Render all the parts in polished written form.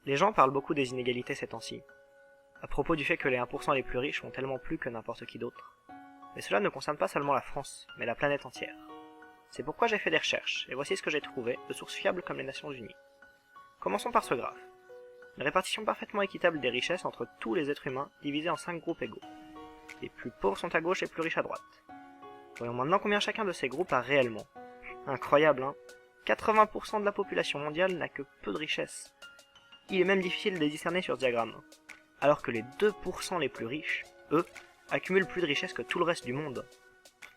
Les gens parlent beaucoup des inégalités ces temps-ci, à propos du fait que les 1% les plus riches ont tellement plus que n'importe qui d'autre. Mais cela ne concerne pas seulement la France, mais la planète entière. C'est pourquoi j'ai fait des recherches, et voici ce que j'ai trouvé de sources fiables comme les Nations Unies. Commençons par ce graphe. Une répartition parfaitement équitable des richesses entre tous les êtres humains divisés en 5 groupes égaux. Les plus pauvres sont à gauche et les plus riches à droite. Voyons maintenant combien chacun de ces groupes a réellement. Incroyable, hein? 80% de la population mondiale n'a que peu de richesses. Il est même difficile de les discerner sur ce diagramme. Alors que les 2% les plus riches, eux, accumulent plus de richesses que tout le reste du monde.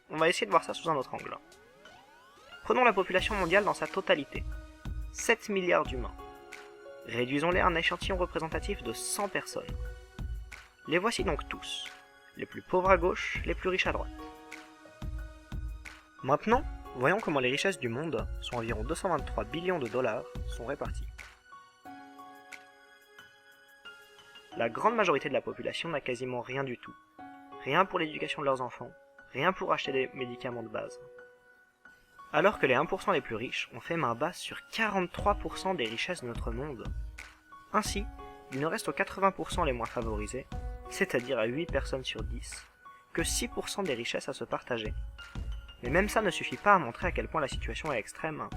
On va essayer de voir ça sous un autre angle. Prenons la population mondiale dans sa totalité. 7 milliards d'humains. Réduisons-les à un échantillon représentatif de 100 personnes. Les voici donc tous. Les plus pauvres à gauche, les plus riches à droite. Maintenant, voyons comment les richesses du monde, soit environ 223 billions de dollars, sont réparties. La grande majorité de la population n'a quasiment rien du tout. Rien pour l'éducation de leurs enfants, rien pour acheter des médicaments de base. Alors que les 1% les plus riches ont fait main basse sur 43% des richesses de notre monde. Ainsi, il ne reste aux 80% les moins favorisés, c'est-à-dire à 8 personnes sur 10, que 6% des richesses à se partager. Mais même ça ne suffit pas à montrer à quel point la situation est extrême.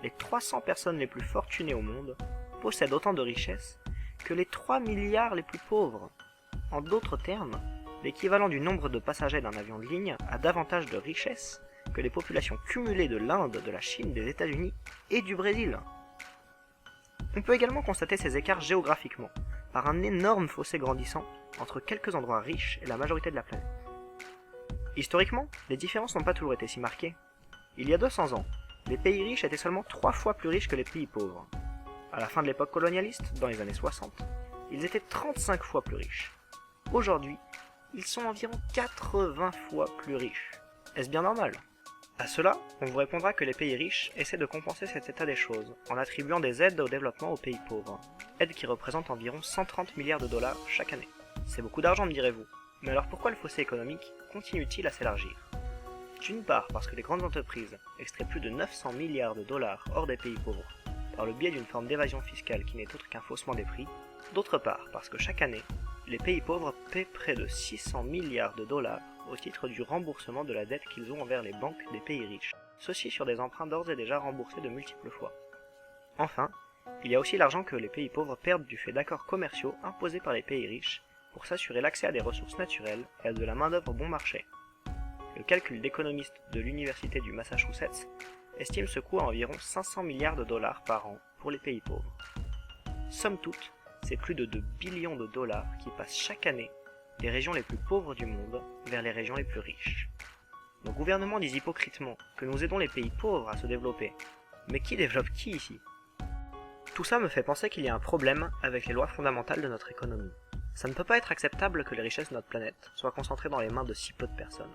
Les 300 personnes les plus fortunées au monde possèdent autant de richesses que les 3 milliards les plus pauvres. En d'autres termes, l'équivalent du nombre de passagers d'un avion de ligne a davantage de richesses que les populations cumulées de l'Inde, de la Chine, des États-Unis et du Brésil. On peut également constater ces écarts géographiquement, par un énorme fossé grandissant entre quelques endroits riches et la majorité de la planète. Historiquement, les différences n'ont pas toujours été si marquées. Il y a 200 ans, les pays riches étaient seulement 3 fois plus riches que les pays pauvres. À la fin de l'époque colonialiste, dans les années 60, ils étaient 35 fois plus riches. Aujourd'hui, ils sont environ 80 fois plus riches. Est-ce bien normal? À cela, on vous répondra que les pays riches essaient de compenser cet état des choses en attribuant des aides au développement aux pays pauvres, aides qui représentent environ 130 milliards de dollars chaque année. C'est beaucoup d'argent, me direz-vous. Mais alors pourquoi le fossé économique continue-t-il à s'élargir? D'une part parce que les grandes entreprises extraient plus de 900 milliards de dollars hors des pays pauvres, par le biais d'une forme d'évasion fiscale qui n'est autre qu'un faussement des prix, d'autre part parce que chaque année, les pays pauvres paient près de 600 milliards de dollars au titre du remboursement de la dette qu'ils ont envers les banques des pays riches, ceci sur des emprunts d'ores et déjà remboursés de multiples fois. Enfin, il y a aussi l'argent que les pays pauvres perdent du fait d'accords commerciaux imposés par les pays riches pour s'assurer l'accès à des ressources naturelles et à de la main-d'œuvre bon marché. Le calcul d'économistes de l'université du Massachusetts estime ce coût à environ 500 milliards de dollars par an pour les pays pauvres. Somme toute, c'est plus de 2 billions de dollars qui passent chaque année des régions les plus pauvres du monde vers les régions les plus riches. Nos gouvernements disent hypocritement que nous aidons les pays pauvres à se développer. Mais qui développe qui ici? Tout ça me fait penser qu'il y a un problème avec les lois fondamentales de notre économie. Ça ne peut pas être acceptable que les richesses de notre planète soient concentrées dans les mains de si peu de personnes.